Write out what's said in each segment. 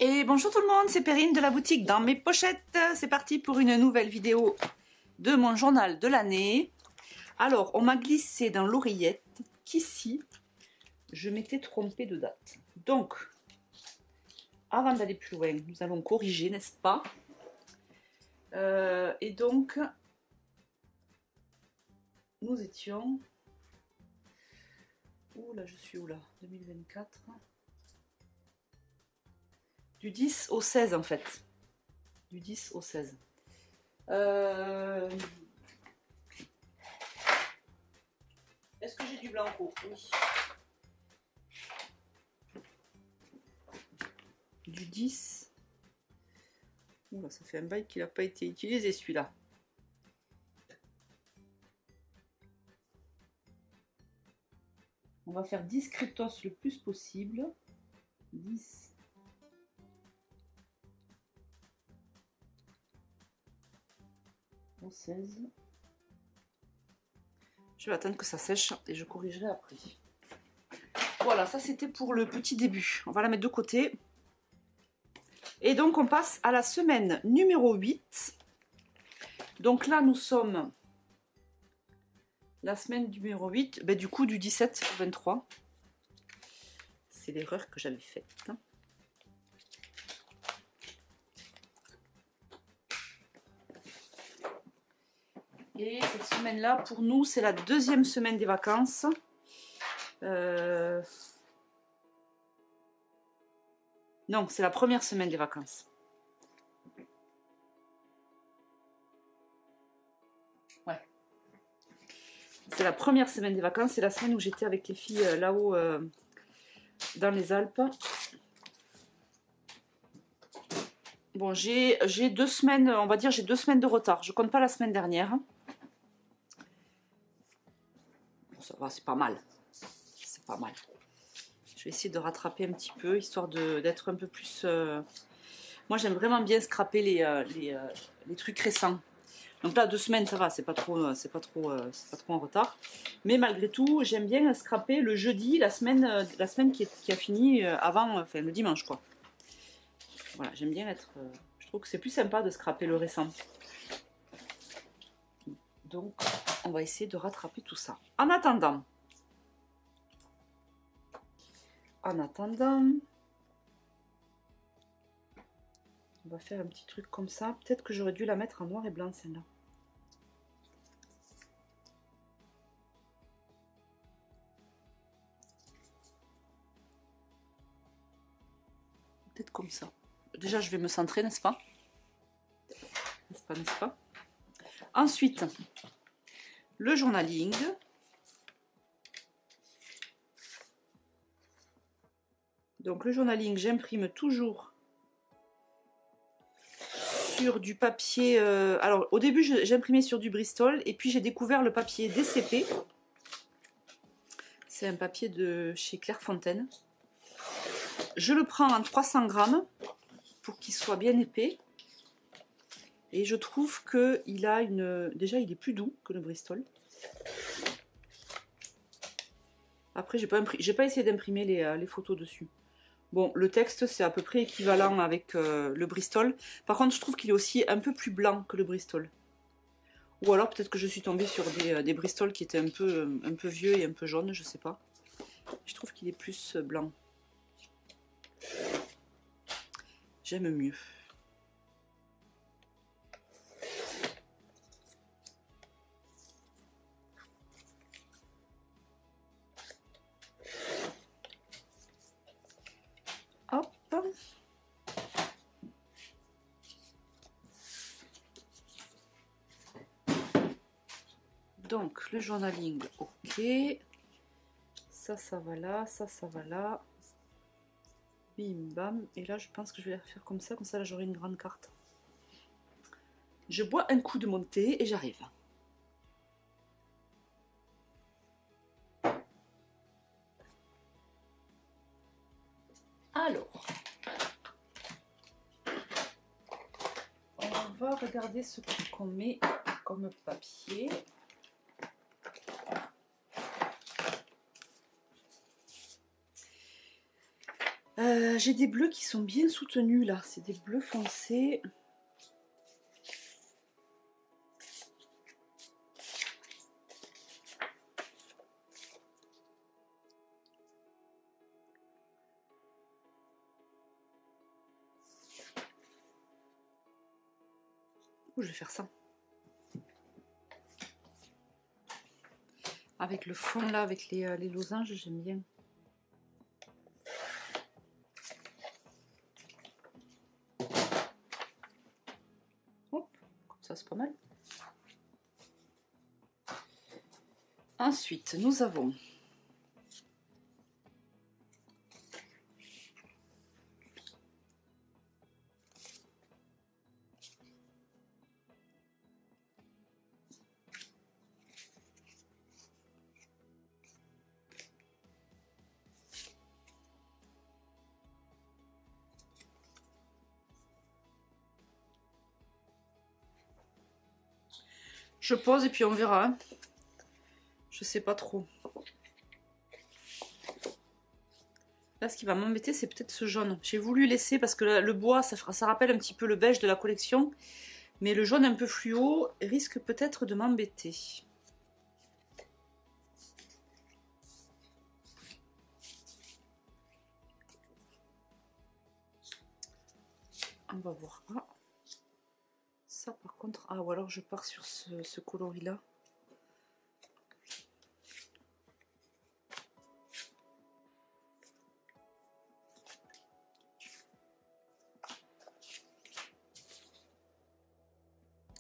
Et bonjour tout le monde, c'est Perrine de la boutique Dans mes pochettes. C'est parti pour une nouvelle vidéo de mon journal de l'année. Alors, on m'a glissé dans l'oreillette qu'ici, je m'étais trompée de date. Donc, avant d'aller plus loin, nous allons corriger, n'est-ce pas? Et donc, nous étions... Ouh là, je suis où là? 2024. Du 10 au 16 en fait. Du 10 au 16. Est-ce que j'ai du blanco? Oui. Du 10. Oula, ça fait un bail qu'il n'a pas été utilisé celui-là. On va faire 10 Kryptos le plus possible. 10. Au 16. Je vais attendre que ça sèche et je corrigerai après. Voilà, ça c'était pour le petit début. On va la mettre de côté. Et donc on passe à la semaine numéro 8. Donc là nous sommes la semaine numéro 8, ben, du coup du 17 au 23. C'est l'erreur que j'avais faite. Et cette semaine-là, pour nous, c'est la deuxième semaine des vacances. Non, c'est la première semaine des vacances. Ouais. C'est la première semaine des vacances. C'est la semaine où j'étais avec les filles là-haut dans les Alpes. Bon, j'ai 2 semaines, on va dire, j'ai 2 semaines de retard. Je compte pas la semaine dernière. Bon, ça va, c'est pas mal. C'est pas mal. Je vais essayer de rattraper un petit peu, histoire d'être un peu plus... Moi, j'aime vraiment bien scraper les trucs récents. Donc là, 2 semaines, ça va, c'est pas trop en retard. Mais malgré tout, j'aime bien scraper le jeudi, la semaine qui a fini avant, enfin le dimanche, quoi. Voilà, j'aime bien être... je trouve que c'est plus sympa de scraper le récent. Donc, on va essayer de rattraper tout ça. En attendant, on va faire un petit truc comme ça. Peut-être que j'aurais dû la mettre en noir et blanc, celle-là. Peut-être comme ça. Déjà, je vais me centrer, n'est-ce pas? N'est-ce pas? Ensuite, le journaling. Donc, le journaling, j'imprime toujours sur du papier... alors, au début, j'imprimais sur du Bristol. Et puis, j'ai découvert le papier DCP. C'est un papier de chez Clairefontaine. Je le prends en 300 grammes pour qu'il soit bien épais. Et je trouve qu'il a une... Déjà, il est plus doux que le Bristol. Après, j'ai pas essayé d'imprimer les photos dessus. Bon, le texte, c'est à peu près équivalent avec le Bristol. Par contre, je trouve qu'il est aussi un peu plus blanc que le Bristol. Ou alors, peut-être que je suis tombée sur des Bristol qui étaient un peu vieux et un peu jaunes, je sais pas. Je trouve qu'il est plus blanc. J'aime mieux. Hop. Donc, le journaling, ok. Ça va là, ça va là. Bim, bam. Et là, je pense que je vais faire comme ça là, j'aurai une grande carte. Je bois un coup de mon thé et j'arrive. Alors, on va regarder ce qu'on met comme papier. J'ai des bleus qui sont bien soutenus là, c'est des bleus foncés. Je vais faire ça. Avec le fond là, avec les losanges, j'aime bien. Hop, comme ça c'est pas mal. Ensuite, nous avons je pose et puis on verra. Hein. Je sais pas trop. Là, ce qui va m'embêter, c'est peut-être ce jaune. J'ai voulu laisser parce que le bois, ça rappelle un petit peu le beige de la collection. Mais le jaune un peu fluo risque peut-être de m'embêter. On va voir. Ah. Ça par contre... Ah, ou alors je pars sur ce coloris-là.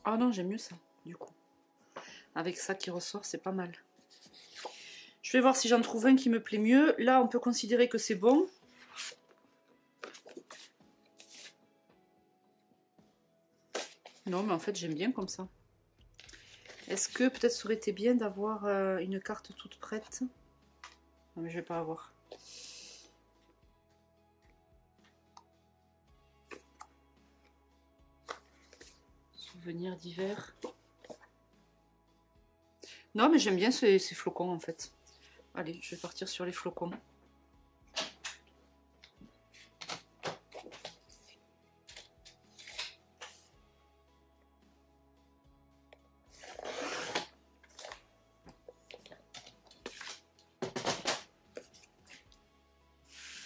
Ah non, j'aime mieux ça, du coup. Avec ça qui ressort, c'est pas mal. Je vais voir si j'en trouve un qui me plaît mieux. Là, on peut considérer que c'est bon. Non, mais en fait, j'aime bien comme ça. Est-ce que peut-être ça aurait été bien d'avoir une carte toute prête? Non, mais je vais pas avoir. Souvenirs d'hiver. Non, mais j'aime bien ces flocons en fait. Allez, je vais partir sur les flocons.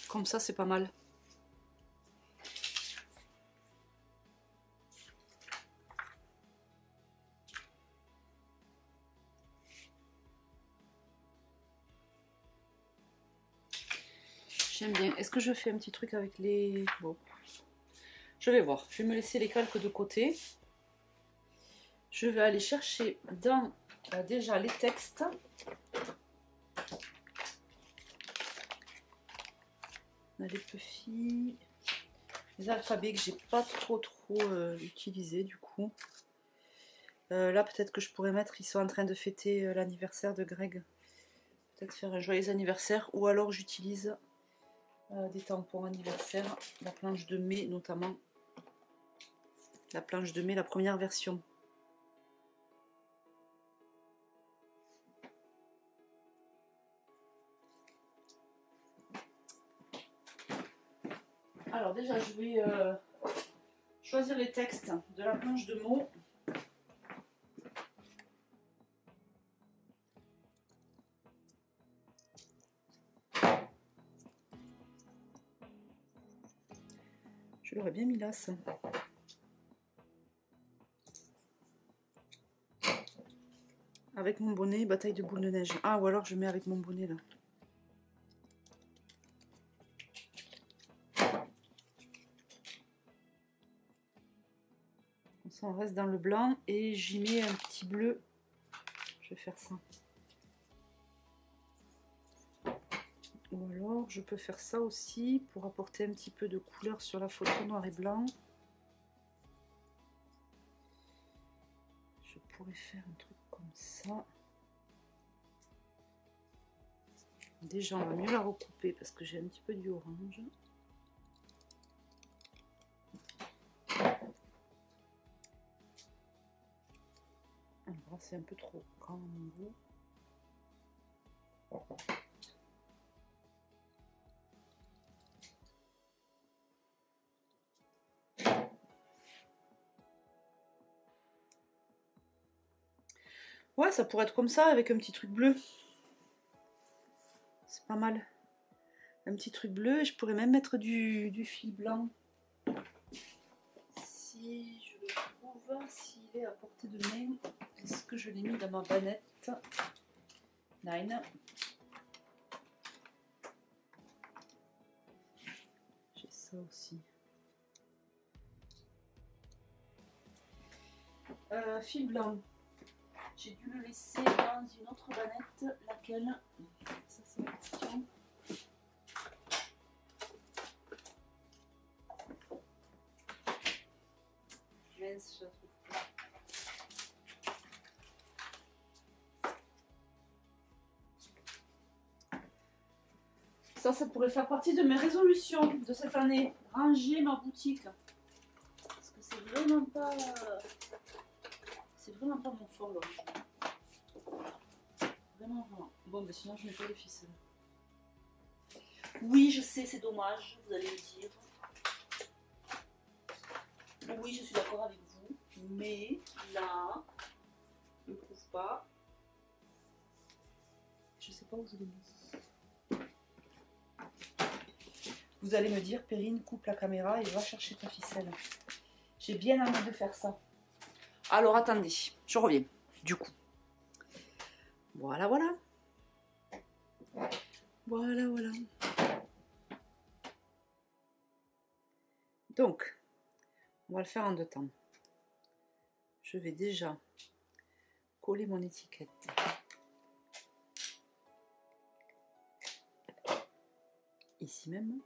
Comme ça, c'est pas mal. J'aime bien. Est-ce que je fais un petit truc avec les... Bon. Je vais voir. Je vais me laisser les calques de côté. Je vais aller chercher dans déjà les textes. On a les puffy, les alphabets que j'ai pas trop utilisés du coup. Là peut-être que je pourrais mettre, ils sont en train de fêter l'anniversaire de Greg. Peut-être faire un joyeux anniversaire ou alors j'utilise des tampons anniversaire, la planche de mai notamment. La planche de mai, la première version. Alors déjà je vais choisir les textes de la planche de mots. Je l'aurais bien mis là ça. Avec mon bonnet, bataille de boules de neige. Ah ou alors je mets avec mon bonnet là. On reste dans le blanc et j'y mets un petit bleu. Je vais faire ça. Ou alors je peux faire ça aussi pour apporter un petit peu de couleur sur la photo noir et blanc. Je pourrais faire un truc comme ça. Déjà on va mieux la recouper parce que j'ai un petit peu du orange. C'est un peu trop grand mon bout. Ouais, ça pourrait être comme ça avec un petit truc bleu. C'est pas mal. Un petit truc bleu et je pourrais même mettre du fil blanc. Si je le trouve, s'il est à portée de main, est-ce que je l'ai mis dans ma bannette? Nine. J'ai ça aussi. Fil blanc. J'ai dû le laisser dans une autre bannette. Laquelle? Ça c'est la question. Mince, je la trouve pas. Ça pourrait faire partie de mes résolutions de cette année. Ranger ma boutique. Parce que c'est vraiment pas mon fond là. Vraiment, vraiment. Bon, mais sinon je mets pas les ficelles. Oui, je sais, c'est dommage, vous allez me dire. Oui, je suis d'accord avec vous. Mais là, je ne trouve pas. Je sais pas où je l'ai mis. Vous allez me dire, Perrine, coupe la caméra et va chercher ta ficelle. J'ai bien envie de faire ça. Alors attendez, je reviens. Du coup. Voilà, voilà. Voilà, voilà. Donc, on va le faire en deux temps. Je vais déjà coller mon étiquette. Ici même.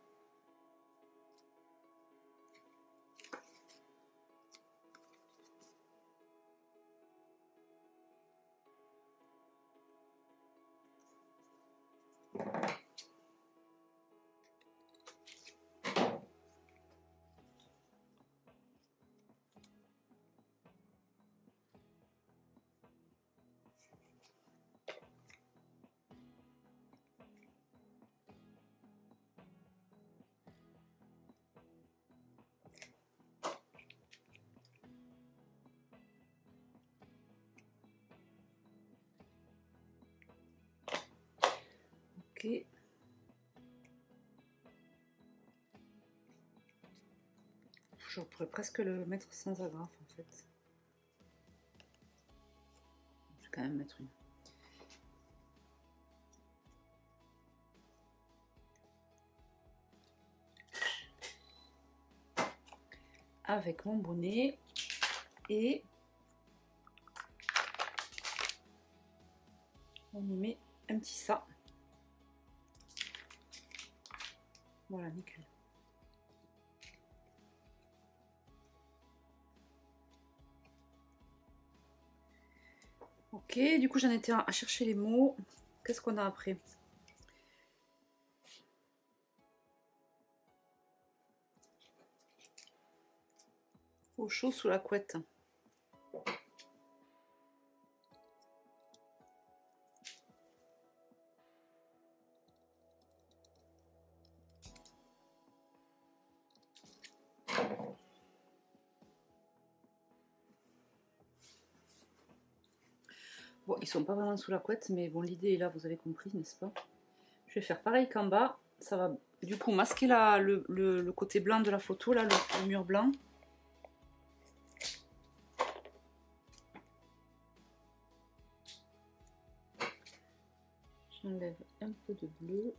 Ok. Je pourrais presque le mettre sans agrafe en fait. Je vais quand même mettre une. Avec mon bonnet et on y met un petit ça. Voilà, nickel. Ok, du coup j'en étais à chercher les mots. Qu'est-ce qu'on a après? Au chaud sous la couette. Bon, ils sont pas vraiment sous la couette, mais bon, l'idée est là, vous avez compris, n'est-ce pas? Je vais faire pareil qu'en bas. Ça va du coup masquer le côté blanc de la photo, là, le mur blanc. J'enlève un peu de bleu.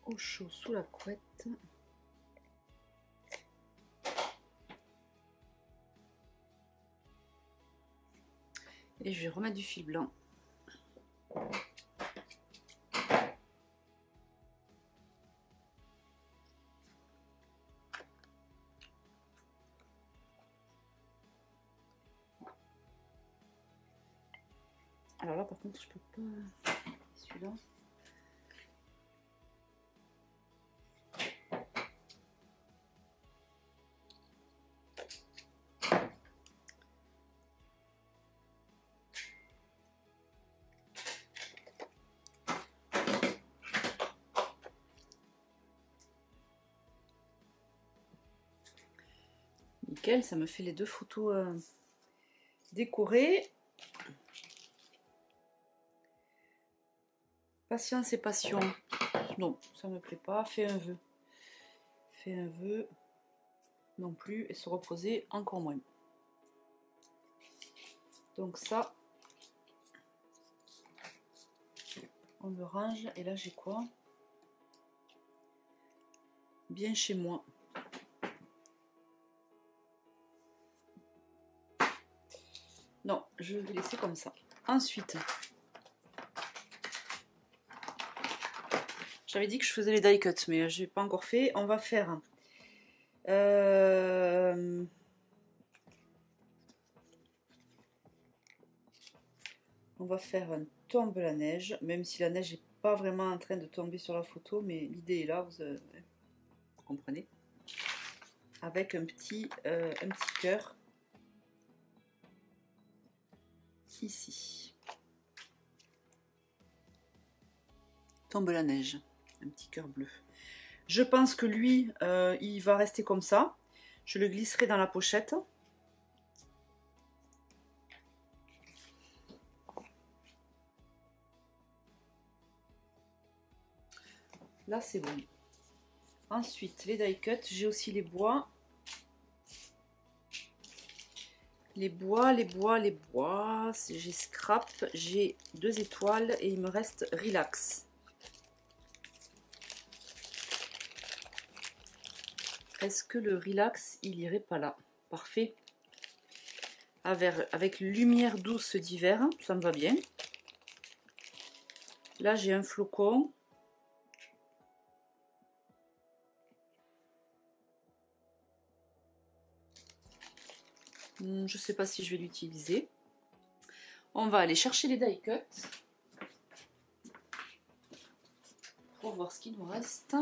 Au chaud sous la couette. Et je vais remettre du fil blanc. Alors là par contre je peux pas celui-là. Nickel, ça me fait les deux photos décorées. Patience et passion. Non, ça me plaît pas. Fais un vœu. Fais un vœu. Non plus. Et se reposer encore moins. Donc ça, on le range. Et là, j'ai quoi? Bien chez moi. Non, je vais laisser comme ça. Ensuite, j'avais dit que je faisais les die cuts, mais je n'ai pas encore fait. On va faire... on va faire un tombe la neige, même si la neige n'est pas vraiment en train de tomber sur la photo, mais l'idée est là, vous comprenez. Avec un petit cœur ici. Tombe la neige, un petit cœur bleu. Je pense que lui, il va rester comme ça. Je le glisserai dans la pochette. Là, c'est bon. Ensuite, les die cuts, j'ai aussi les bois. Les bois. J'ai scrap, j'ai 2 étoiles et il me reste relax. Est-ce que le relax, il irait pas là? Parfait. Avec lumière douce d'hiver, ça me va bien. Là, j'ai un flocon. Je sais pas si je vais l'utiliser. On va aller chercher les die cuts pour voir ce qu'il nous reste.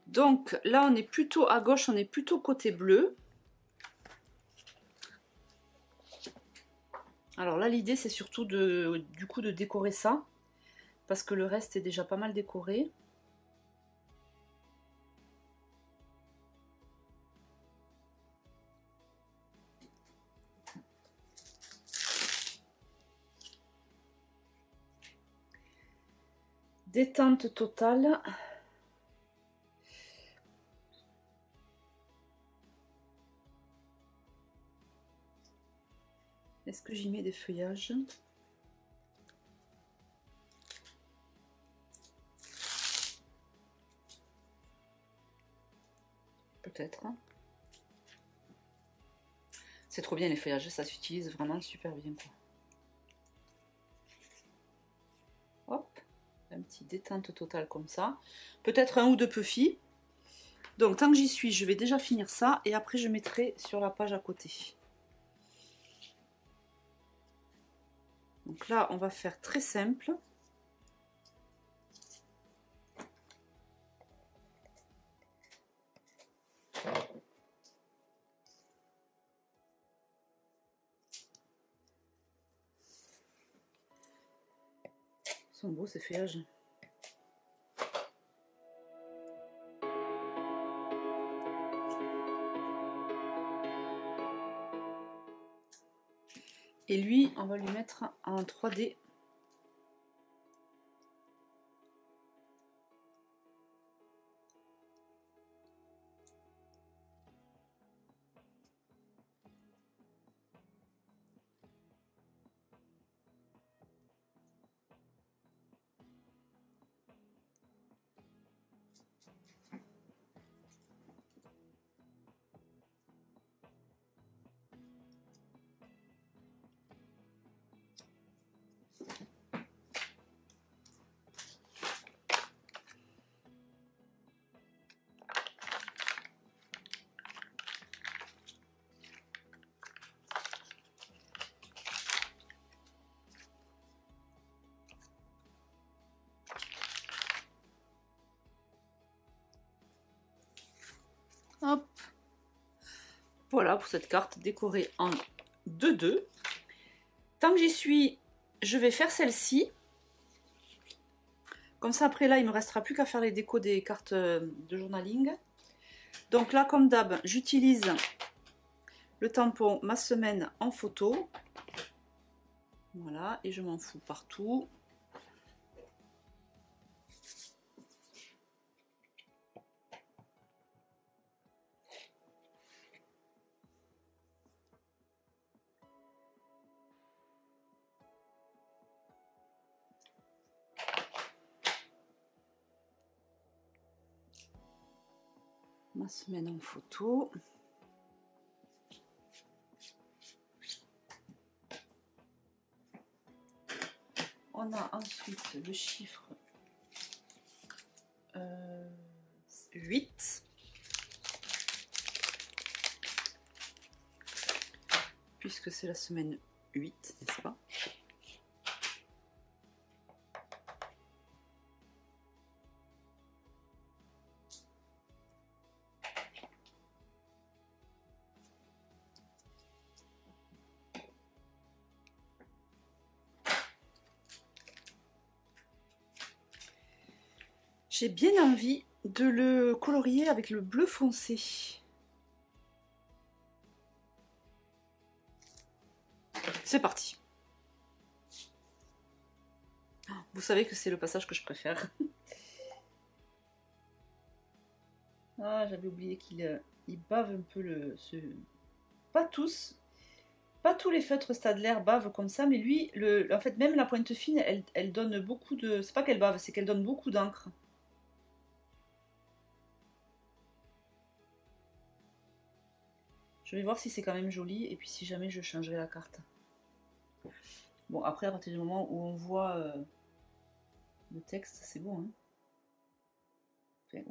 Donc là, on est plutôt à gauche, on est plutôt côté bleu. Alors là, l'idée, c'est surtout du coup de décorer ça, parce que le reste est déjà pas mal décoré. Détente totale. Est-ce que j'y mets des feuillages? Peut-être. C'est trop bien les feuillages, ça s'utilise vraiment super bien, quoi. Hop, un petit détente totale comme ça. Peut-être un ou deux puffy. Donc tant que j'y suis, je vais déjà finir ça et après je mettrai sur la page à côté. Donc là, on va faire très simple. Ils sont beaux ces feuillages. Et lui, on va lui mettre en 3D. Hop. Voilà pour cette carte décorée en 2-2. Tant que j'y suis, je vais faire celle-ci. Comme ça, après là, il ne me restera plus qu'à faire les décos des cartes de journaling. Donc là, comme d'hab, j'utilise le tampon Ma Semaine en photo. Voilà, et je m'en fous partout. Ma Semaine en photo. On a ensuite le chiffre 8. Puisque c'est la semaine 8, n'est-ce pas? J'ai bien envie de le colorier avec le bleu foncé. C'est parti. Vous savez que c'est le passage que je préfère. Ah, j'avais oublié qu'il bave un peu Pas tous. Pas tous les feutres Staedtler bavent comme ça, mais lui, en fait, même la pointe fine, elle donne beaucoup de... C'est pas qu'elle bave, c'est qu'elle donne beaucoup d'encre. Je vais voir si c'est quand même joli, et puis si jamais je changerai la carte. Bon, après, à partir du moment où on voit le texte, c'est bon. Hein. Enfin,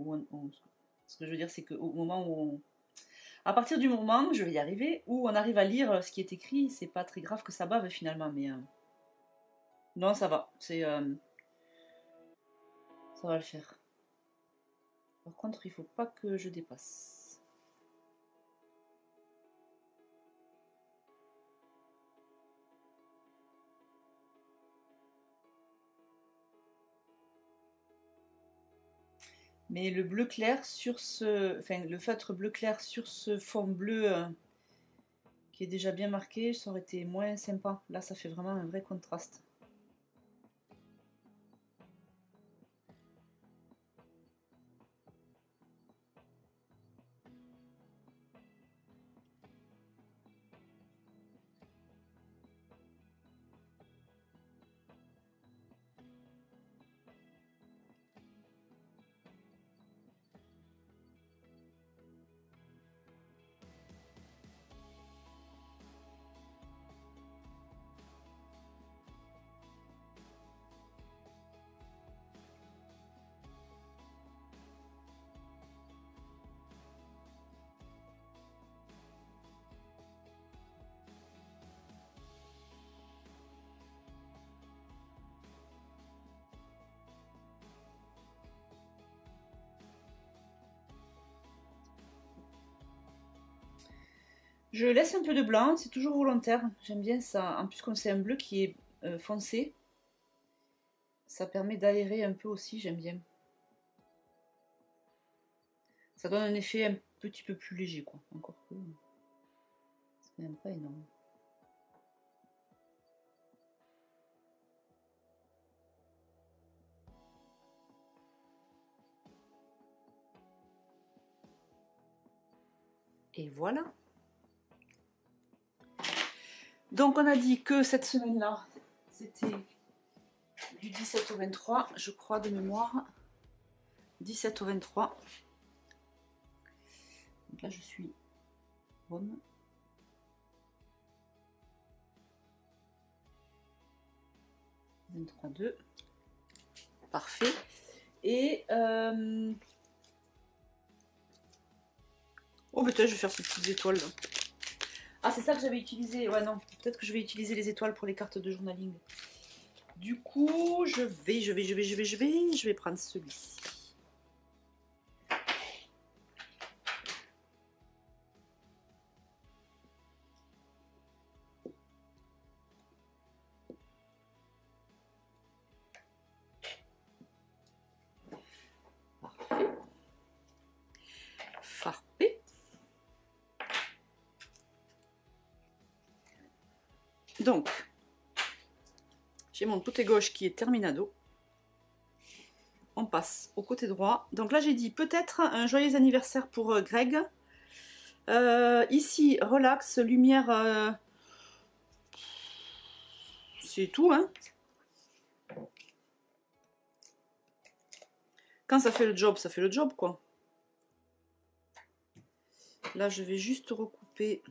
ce que je veux dire, c'est qu'au moment où on... À partir du moment, je vais y arriver, où on arrive à lire ce qui est écrit, c'est pas très grave que ça bave finalement, mais... Non, ça va, ça va le faire. Par contre, il faut pas que je dépasse. Mais le bleu clair sur ce... Enfin, le feutre bleu clair sur ce fond bleu qui est déjà bien marqué, ça aurait été moins sympa. Là, ça fait vraiment un vrai contraste. Je laisse un peu de blanc, c'est toujours volontaire. J'aime bien ça. En plus, comme c'est un bleu qui est foncé, ça permet d'aérer un peu aussi, j'aime bien. Ça donne un effet un petit peu plus léger, quoi. Encore que... C'est quand même pas énorme. Et voilà. Donc on a dit que cette semaine-là, c'était du 17 au 23, je crois de mémoire. 17 au 23. Donc là je suis bonne. 23,2. Parfait. Et oh peut-être je vais faire ces petites étoiles là. Ah c'est ça que j'avais utilisé. Ouais non, peut-être que je vais utiliser les étoiles pour les cartes de journaling. Du coup, je vais prendre celui-ci. Parfait. Donc, j'ai mon côté gauche qui est terminado. On passe au côté droit. Donc là, j'ai dit peut-être un joyeux anniversaire pour Greg. Ici, relax, lumière, c'est tout, hein. Quand ça fait le job, ça fait le job, quoi. Là, je vais juste recouper.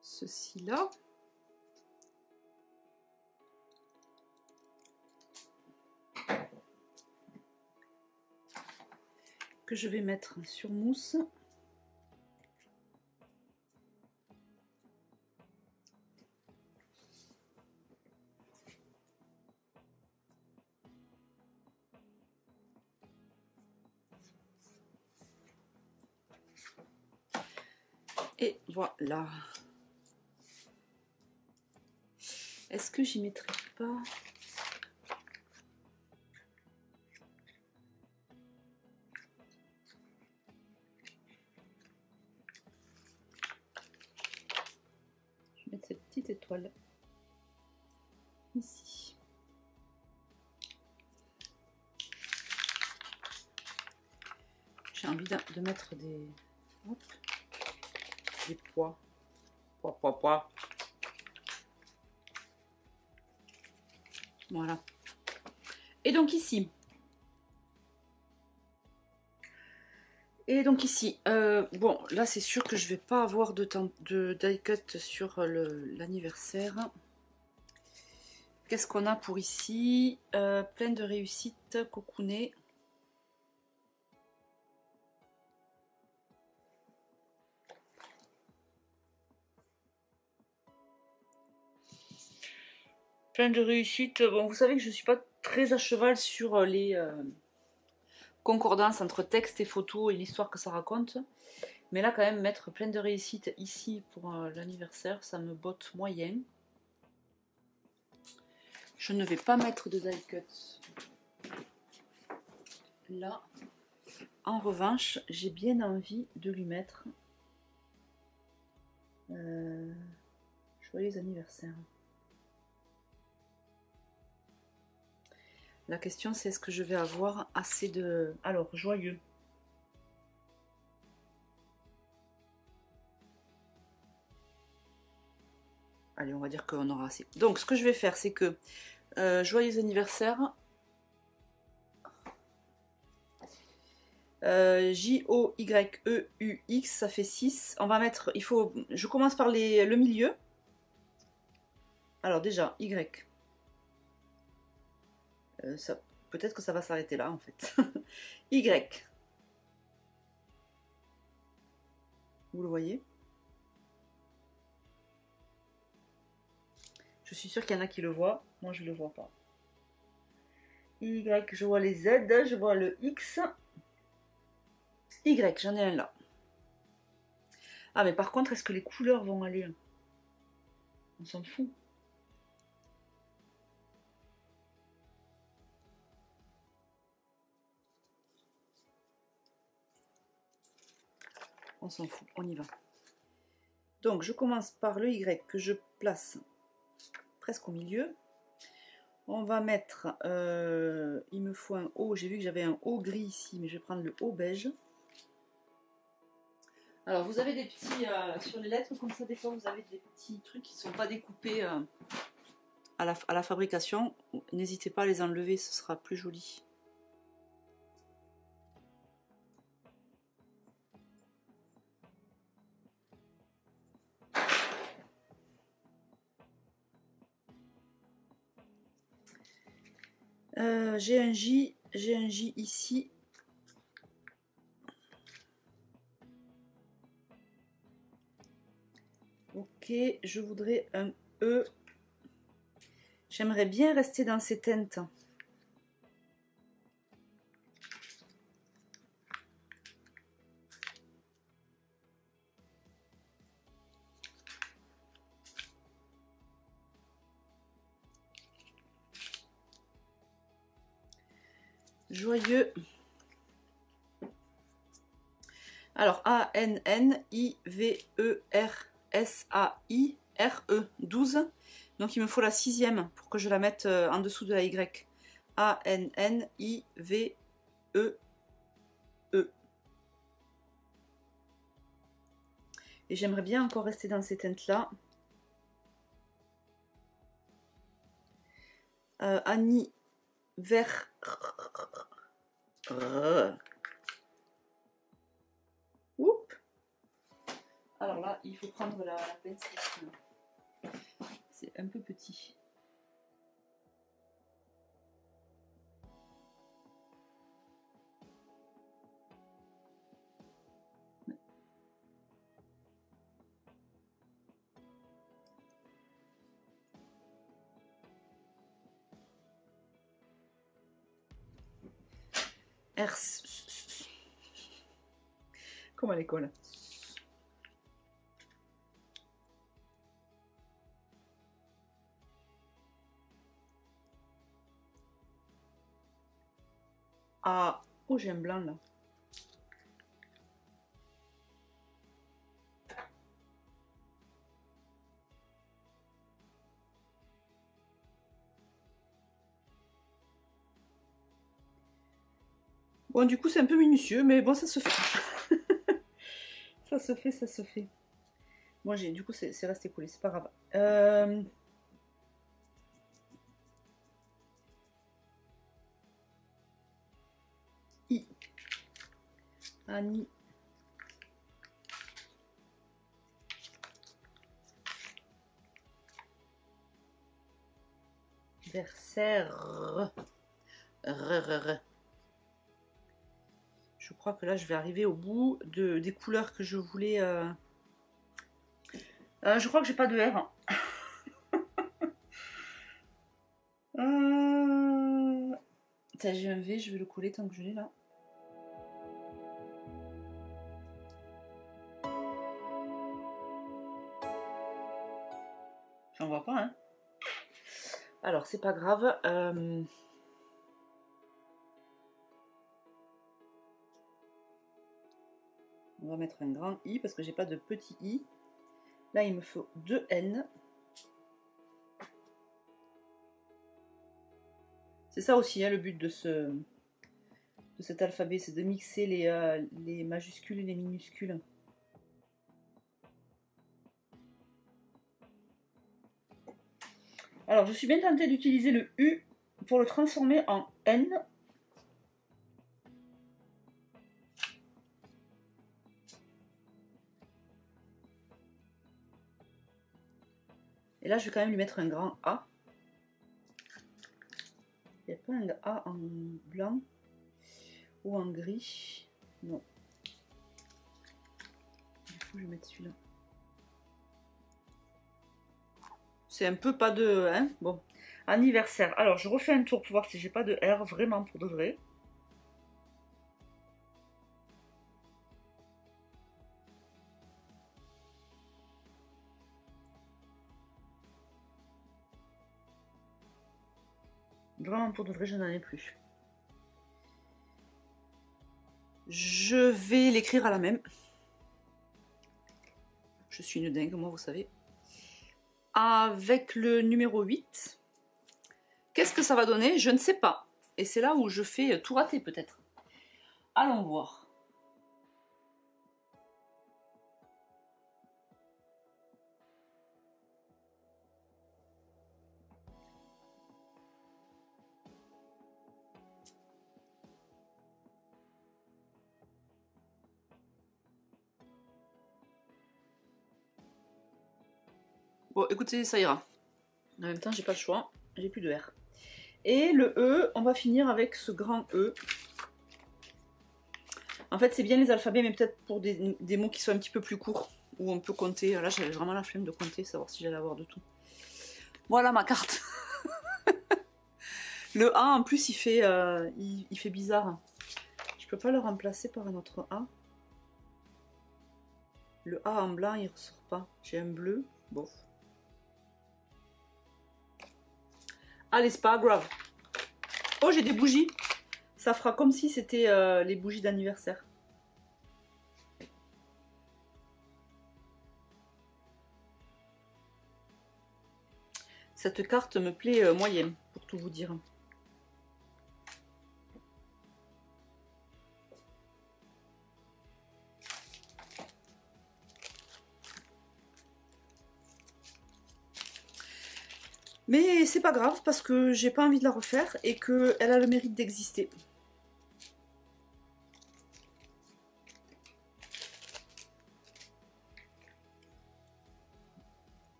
Ceci-là. Que je vais mettre sur mousse. Et voilà. Est-ce que j'y mettrai pas? Je vais mettre cette petite étoile ici. J'ai envie de mettre des, hop, des pois. Pois. Voilà. Et donc ici. Bon, là c'est sûr que je vais pas avoir de temps de die cut sur l'anniversaire. Qu'est-ce qu'on a pour ici? Plein de réussite, cocooné. Plein de réussite. Bon, vous savez que je suis pas très à cheval sur les concordances entre texte et photo et l'histoire que ça raconte. Mais là, quand même, mettre plein de réussite ici pour l'anniversaire, ça me botte moyen. Je ne vais pas mettre de die cut là. En revanche, j'ai bien envie de lui mettre joyeux anniversaire. La question c'est est-ce que je vais avoir assez de... Alors, joyeux. Allez, on va dire qu'on aura assez. Donc, ce que je vais faire, c'est que joyeux anniversaire. J-O-Y-E-U-X, ça fait 6. On va mettre, il faut, je commence par le milieu. Alors déjà, Y. Peut-être que ça va s'arrêter là en fait. Y. Vous le voyez? Je suis sûre qu'il y en a qui le voient. Moi, je ne le vois pas. Y, je vois les Z, je vois le X. Y, j'en ai un là. Ah, mais par contre, est-ce que les couleurs vont aller? On s'en fout. On s'en fout, on y va. Donc, je commence par le Y que je place presque au milieu. On va mettre, il me faut un O, j'ai vu que j'avais un O gris ici, mais je vais prendre le O beige. Alors vous avez des petits, sur les lettres comme ça, des fois vous avez des petits trucs qui ne sont pas découpés à la fabrication. N'hésitez pas à les enlever, ce sera plus joli. J'ai un J ici. Ok, je voudrais un E. J'aimerais bien rester dans ces teintes. Joyeux. Alors, A-N-N-I-V-E-R-S-A-I-R-E 12. Donc, il me faut la 6e pour que je la mette en dessous de la Y. A-N-N-I-V-E-E. Et j'aimerais bien encore rester dans ces teintes-là. Annie vert. Oups. Alors là, il faut prendre la pince. C'est un peu petit. R. Comme à l'école. Ah, oh, j'ai un blanc là. Bon, du coup, c'est un peu minutieux, mais bon, ça se fait. Ça se fait, ça se fait. Moi, du coup, c'est resté collé, c'est pas grave. I. Annie. Versaire. Je crois que là, je vais arriver au bout des couleurs que je voulais. Je crois que j'ai pas de R. J'ai un V, je vais le coller tant que je l'ai là. J'en vois pas, hein. Alors, c'est pas grave. On va mettre un grand I parce que j'ai pas de petit I. Là, il me faut 2 N. C'est ça aussi, hein, le but de cet alphabet, c'est de mixer les majuscules et les minuscules. Alors, je suis bien tentée d'utiliser le U pour le transformer en N. Et là, je vais quand même lui mettre un grand A. Il n'y a pas un A en blanc ou en gris? Non. Du coup, je vais mettre celui-là. C'est un peu pas de... Hein, bon. Anniversaire. Alors, je refais un tour pour voir si j'ai pas de R, vraiment pour de vrai. Vraiment pour de vrai, je n'en ai plus. Je vais l'écrire à la même. Je suis une dingue, moi, vous savez. Avec le numéro 8. Qu'est-ce que ça va donner? Je ne sais pas. Et c'est là où je fais tout rater, peut-être. Allons voir. Bon, écoutez, ça ira. En même temps, j'ai pas le choix. J'ai plus de R. Et le E, on va finir avec ce grand E. En fait, c'est bien les alphabets, mais peut-être pour des mots qui sont un petit peu plus courts, où on peut compter. Là, j'avais vraiment la flemme de compter, savoir si j'allais avoir de tout. Voilà ma carte. Le A, en plus, il fait bizarre. Je peux pas le remplacer par un autre A. Le A en blanc, il ressort pas. J'ai un bleu. Bon. Allez, c'est pas grave. Oh, j'ai des bougies. Ça fera comme si c'était les bougies d'anniversaire. Cette carte me plaît moyen, pour tout vous dire. Mais c'est pas grave parce que j'ai pas envie de la refaire et qu'elle a le mérite d'exister.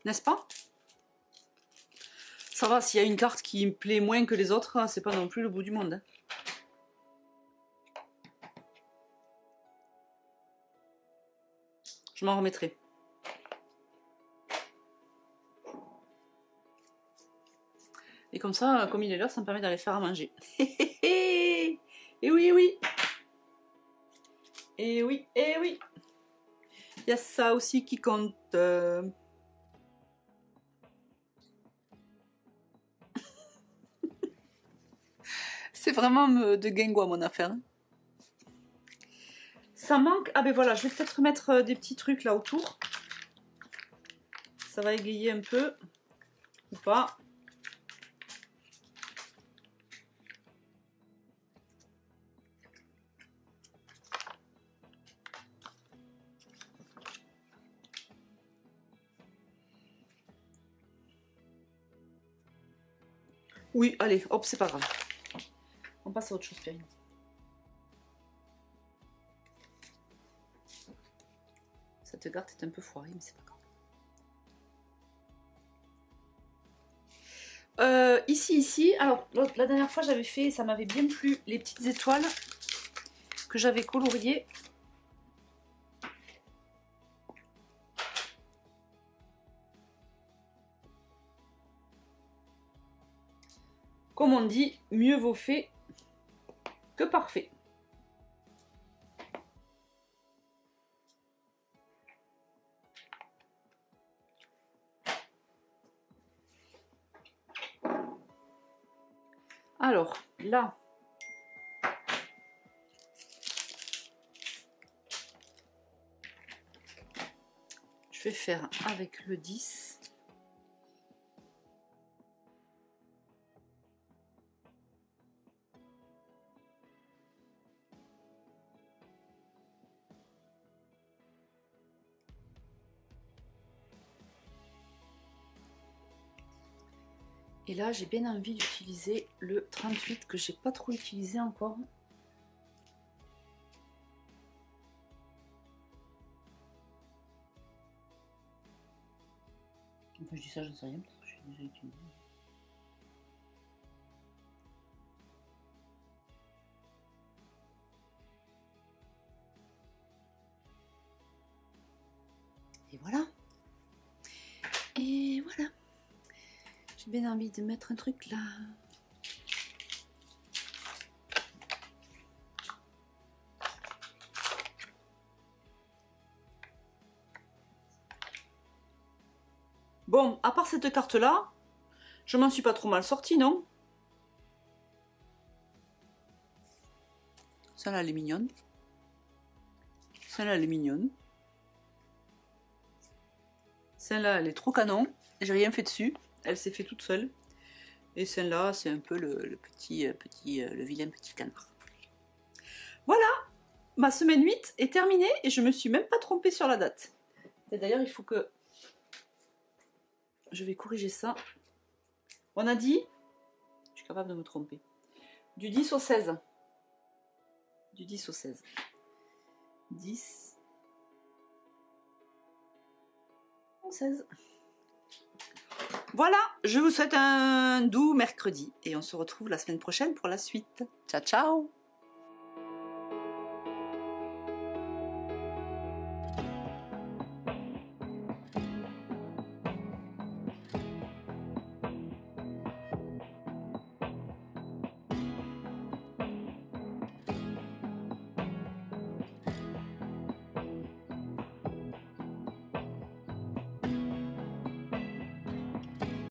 N'est-ce pas? Ça va, s'il y a une carte qui me plaît moins que les autres, c'est pas non plus le bout du monde. Je m'en remettrai. Et comme ça, comme il est l'heure, ça me permet d'aller faire à manger. Et oui, et oui. Et oui, et oui. Il y a ça aussi qui compte. C'est vraiment de guingois mon affaire. Ça manque... Ah ben voilà, je vais peut-être mettre des petits trucs là autour. Ça va égayer un peu. Ou pas. Oui, allez, hop, c'est pas grave. On passe à autre chose, Pierre. Cette carte est un peu foirée, mais c'est pas grave. Ici, alors la dernière fois j'avais fait, ça m'avait bien plu, les petites étoiles que j'avais coloriées. Comme on dit, mieux vaut fait que parfait. Alors, là, je vais faire avec le 10. Et là, j'ai bien envie d'utiliser le 38 que j'ai pas trop utilisé encore. Enfin, je dis ça, je ne sais rien parce que je l'ai déjà utilisé. Et voilà. Et voilà. J'ai bien envie de mettre un truc là. Bon, à part cette carte là, je m'en suis pas trop mal sortie, non? Celle-là, elle est mignonne. Celle-là, elle est mignonne. Celle-là, elle est trop canon. J'ai rien fait dessus. Elle s'est fait toute seule. Et celle-là, c'est un peu le vilain petit canard. Voilà, ma semaine 8 est terminée et je me suis même pas trompée sur la date. Et d'ailleurs, il faut que... Je vais corriger ça. On a dit... Je suis capable de me tromper. Du 10 au 16. Du 10 au 16. 10 au 16. Voilà, je vous souhaite un doux mercredi et on se retrouve la semaine prochaine pour la suite. Ciao, ciao!